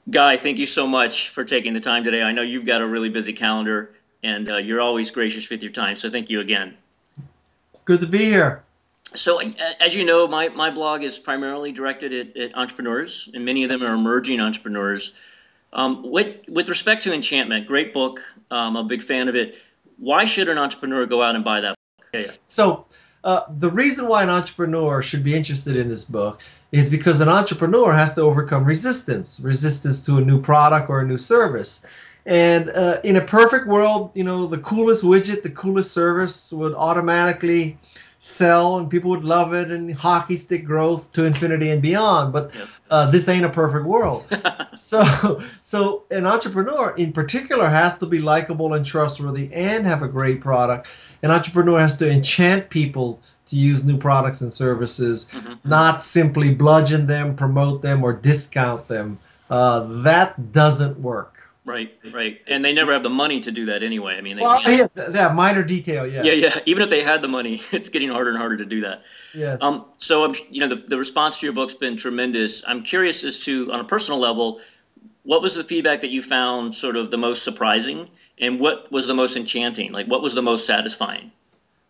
Guy, thank you so much for taking the time today. I know you've got a really busy calendar, and you're always gracious with your time, so thank you again. Good to be here. So, as you know, my blog is primarily directed at entrepreneurs, and many of them are emerging entrepreneurs. With respect to Enchantment, great book. I'm a big fan of it. Why should an entrepreneur go out and buy that book? Yeah, yeah. The reason why an entrepreneur should be interested in this book is because an entrepreneur has to overcome resistance to a new product or a new service. And in a perfect world, the coolest widget, the coolest service would automatically sell and people would love it and hockey stick growth to infinity and beyond. But this ain't a perfect world. So an entrepreneur in particular has to be likable and trustworthy and have a great product. An entrepreneur has to enchant people to use new products and services, not simply bludgeon them, promote them, or discount them. That doesn't work. Right, right. And they never have the money to do that anyway. I mean, that minor detail, yeah. Yeah, yeah. Even if they had the money, it's getting harder and harder to do that. Yes. So, the response to your book's been tremendous. I'm curious as to, on a personal level, what was the feedback that you found sort of the most surprising, and what was the most enchanting? Like, what was the most satisfying?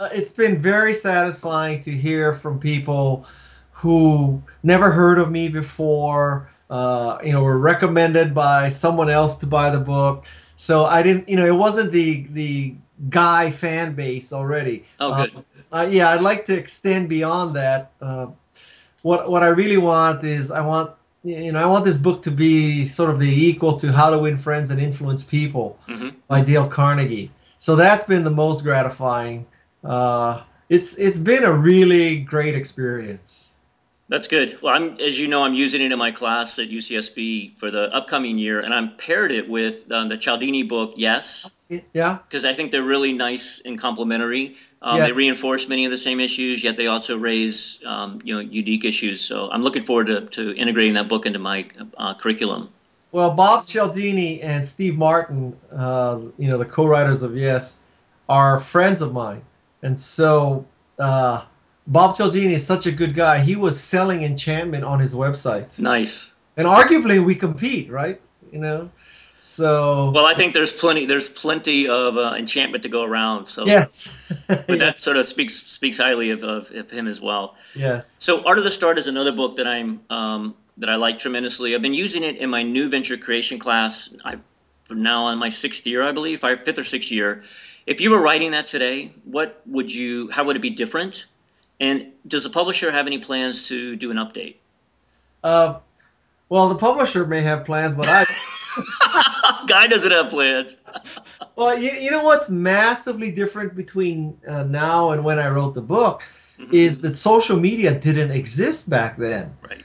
It's been very satisfying to hear from people who never heard of me before, were recommended by someone else to buy the book. So I didn't, it wasn't the Guy fan base already. Oh, good. Yeah, I'd like to extend beyond that. What I really want is I want this book to be sort of the equal to How to Win Friends and Influence People by Dale Carnegie. So that's been the most gratifying. It's been a really great experience. That's good. Well, as you know, I'm using it in my class at UCSB for the upcoming year, and I'm paired it with the Cialdini book, Yes. Yeah. Because I think they're really nice and complementary. Yeah. They reinforce many of the same issues, yet they also raise unique issues. So I'm looking forward to integrating that book into my curriculum. Well, Bob Cialdini and Steve Martin, the co-writers of Yes, are friends of mine, and so. Bob Cialdini is such a good guy. He was selling Enchantment on his website. Nice. And arguably we compete, right? So. Well, I think there's plenty of Enchantment to go around. So yes. But that sort of speaks highly of him as well. Yes. So Art of the Start is another book that that I like tremendously. I've been using it in my new venture creation class. I'm now on my 6th year, I believe, 5th or 6th year. If you were writing that today, how would it be different? And does the publisher have any plans to do an update? Well, the publisher may have plans, but Guy doesn't have plans. Well, you know what's massively different between now and when I wrote the book is that social media didn't exist back then. Right.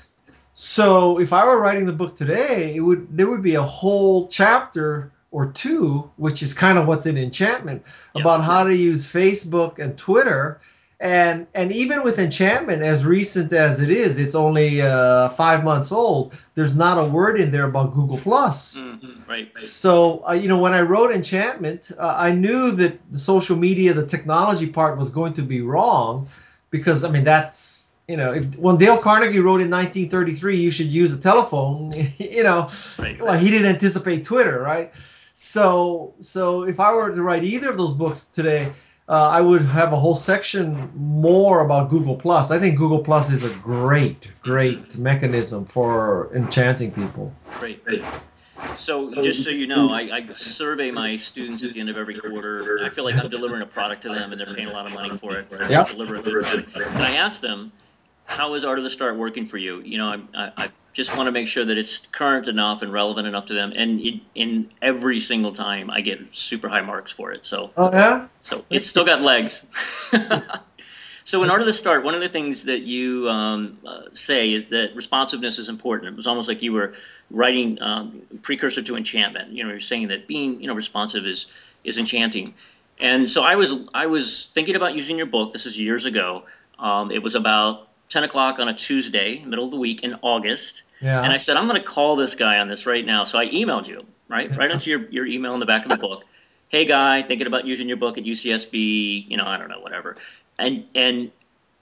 So if I were writing the book today, there would be a whole chapter or two, which is kind of what's in Enchantment, about how to use Facebook and Twitter. And even with Enchantment, as recent as it is, it's only 5 months old. There's not a word in there about Google Plus. Right. So when I wrote Enchantment, I knew that the social media, the technology part, was going to be wrong, because that's when Dale Carnegie wrote in 1933, you should use a telephone. Right. Well, he didn't anticipate Twitter, right? So if I were to write either of those books today, I would have a whole section more about Google Plus. I think Google Plus is a great mechanism for enchanting people. Great. So just so you know, I survey my students at the end of every quarter. I feel like I'm delivering a product to them, and they're paying a lot of money for it. Yeah. Deliver a good product. And I ask them, how is Art of the Start working for you? I just want to make sure that it's current enough and relevant enough to them. And in every single time, I get super high marks for it. So, So it's still got legs. So in Art of the Start, one of the things that you say is that responsiveness is important. It was almost like you were writing precursor to Enchantment. You're saying that being responsive is enchanting. And so I was thinking about using your book. This is years ago. It was about 10 o'clock on a Tuesday, middle of the week in August. Yeah. And I said, I'm going to call this guy on this right now. So I emailed you, right into your email in the back of the book. Hey, Guy, thinking about using your book at UCSB, I don't know, whatever. And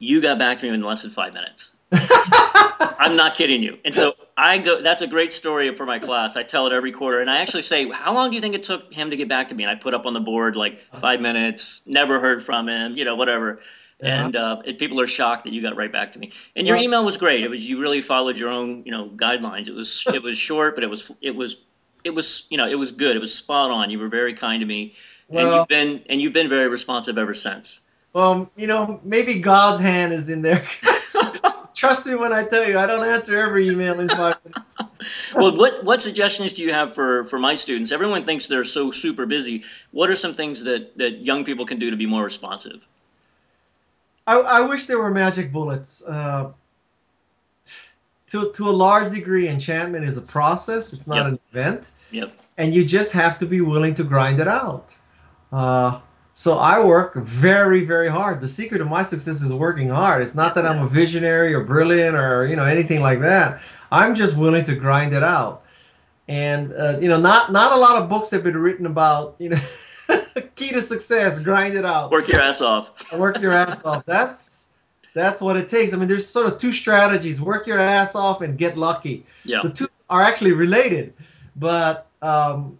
you got back to me in less than 5 minutes. I'm not kidding you. And so I go, that's a great story for my class. I tell it every quarter. And I actually say, how long do you think it took him to get back to me? And I put up on the board like 5 minutes, never heard from him, whatever. Yeah. And people are shocked that you got right back to me. And your email was great. It was, you really followed your own, guidelines. It was short, but it was good. It was spot on. You were very kind to me. Well, and you've been very responsive ever since. Well, maybe God's hand is in there. Trust me when I tell you, I don't answer every email in 5 minutes. Well, what suggestions do you have for my students? Everyone thinks they're so super busy. What are some things that young people can do to be more responsive? I wish there were magic bullets. To a large degree, enchantment is a process. It's not an event. Yep. And you just have to be willing to grind it out. So I work very, very hard. The secret of my success is working hard. It's not that I'm a visionary or brilliant or anything like that. I'm just willing to grind it out. And not a lot of books have been written about key to success. Grind it out. Work your ass off. Work your ass off. That's what it takes. I mean, there's sort of two strategies: work your ass off and get lucky. Yeah. The two are actually related, but how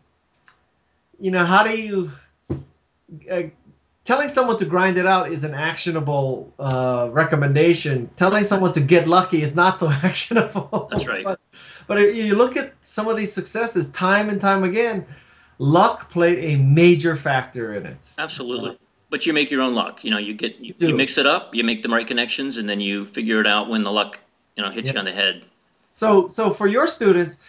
do you? Telling someone to grind it out is an actionable recommendation. Telling someone to get lucky is not so actionable. That's right. But if you look at some of these successes, time and time again, luck played a major factor in it. Absolutely. But you make your own luck. You mix it up, you make the right connections, and then you figure it out when the luck hits you on the head. So for your students,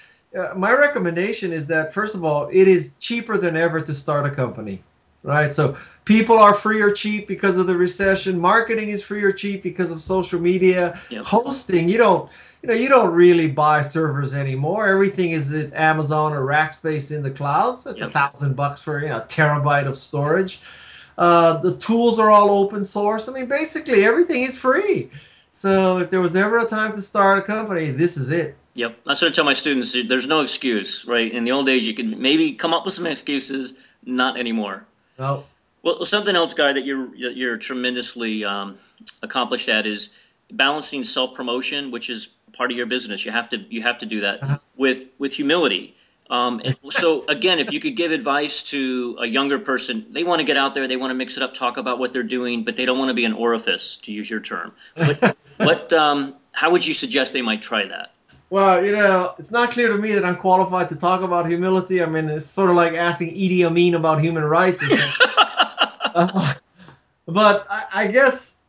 my recommendation is that, first of all, it is cheaper than ever to start a company. Right, so people are free or cheap because of the recession. Marketing is free or cheap because of social media. Yep. Hosting, you don't really buy servers anymore. Everything is at Amazon or Rackspace in the clouds. That's $1,000 for a terabyte of storage. The tools are all open source. I mean, basically everything is free. So if there was ever a time to start a company, this is it. Yep, that's what I tell my students. There's no excuse, right? In the old days, you could maybe come up with some excuses. Not anymore. No. Well, something else, Guy, that you're tremendously accomplished at is balancing self-promotion, which is part of your business. You have to do that with humility. And so again, if you could give advice to a younger person, they want to get out there, they want to mix it up, talk about what they're doing, but they don't want to be an orifice, to use your term. How would you suggest they might try that? Well, it's not clear to me that I'm qualified to talk about humility. I mean, it's sort of like asking Idi Amin about human rights or something. But I guess,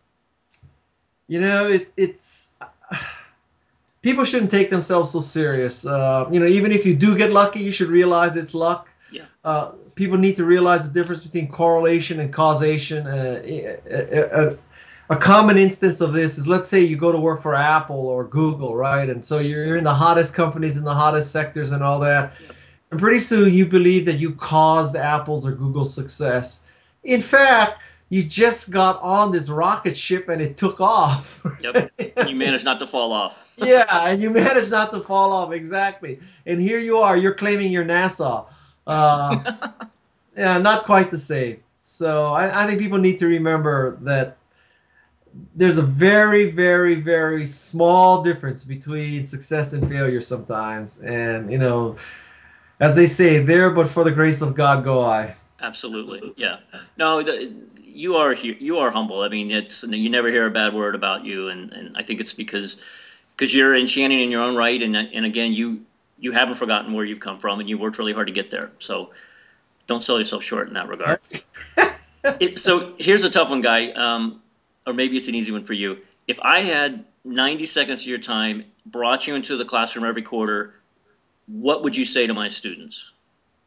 it's people shouldn't take themselves so serious. Even if you do get lucky, you should realize it's luck. Yeah. People need to realize the difference between correlation and causation. A common instance of this is, let's say you go to work for Apple or Google, right? And so you're in the hottest companies in the hottest sectors and all that. And pretty soon you believe that you caused Apple's or Google's success. In fact, you just got on this rocket ship and it took off. Yep. You managed not to fall off. Yeah, and you managed not to fall off, exactly. And here you are, you're claiming you're NASA. Yeah, not quite the same. So I think people need to remember that there's a very, very, very small difference between success and failure sometimes. And, as they say, there but for the grace of God go I. Absolutely. Yeah. No, you are humble. I mean, you never hear a bad word about you. And I think it's because you're enchanting in your own right. And again, you haven't forgotten where you've come from and you worked really hard to get there. So don't sell yourself short in that regard. So here's a tough one, Guy. Or maybe it's an easy one for you. If I had 90 seconds of your time, brought you into the classroom every quarter, what would you say to my students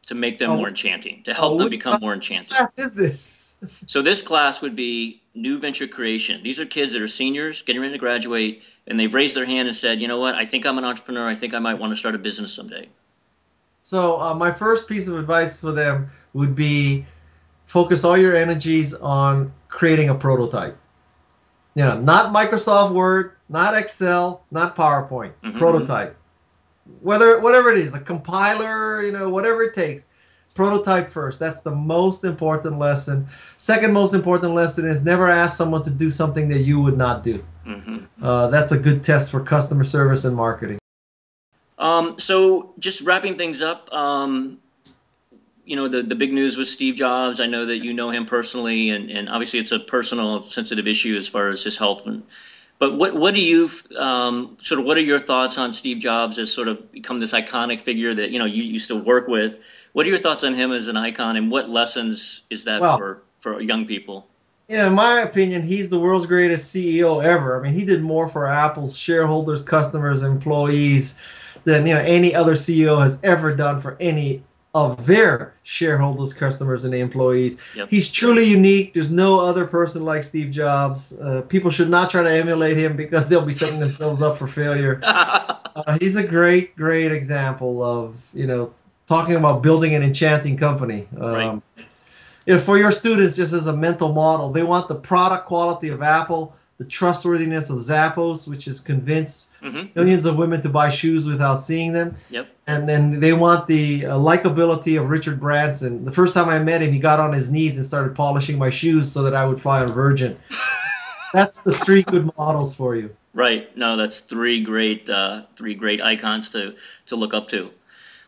to make them more enchanting, to help them become more enchanting? What class is this? So this class would be new venture creation. These are kids that are seniors, getting ready to graduate, and they've raised their hand and said, you know what, I think I'm an entrepreneur. I think I might want to start a business someday. So my first piece of advice for them would be focus all your energies on creating a prototype. Not Microsoft Word, not Excel, not PowerPoint. Prototype. Whatever it is, a compiler, whatever it takes. Prototype first. That's the most important lesson. Second most important lesson is never ask someone to do something that you would not do. That's a good test for customer service and marketing. So just wrapping things up, you know, the big news was Steve Jobs. I know that you know him personally, and obviously it's a personal, sensitive issue as far as his health. But what do you sort of, what are your thoughts on Steve Jobs as sort of become this iconic figure that, you know, you still work with? What are your thoughts on him as an icon, and what lessons is that for young people? You know, in my opinion, he's the world's greatest CEO ever. I mean, he did more for Apple's shareholders, customers, employees than, you know, any other CEO has ever done for any of their shareholders, customers, and employees. Yep. He's truly unique. There's no other person like Steve Jobs. People should not try to emulate him because they'll be setting themselves up for failure. He's a great, great example of, you know, talking about building an enchanting company. Right. You know, for your students, just as a mental model, they want the product quality of Apple, the trustworthiness of Zappos, which has convinced millions of women to buy shoes without seeing them. Yep. And then they want the likability of Richard Branson. The first time I met him, he got on his knees and started polishing my shoes so that I would fly on Virgin. That's the three good models for you. Right. No, that's three great icons to look up to.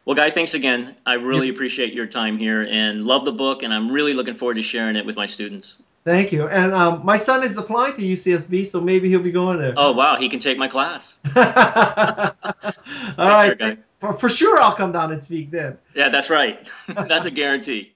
Well, Guy, thanks again. I really appreciate your time here and love the book, and I'm really looking forward to sharing it with my students. Thank you. And my son is applying to UCSB, so maybe he'll be going there. Oh, wow. He can take my class. All right. For sure, I'll come down and speak then. Yeah, that's right. That's a guarantee.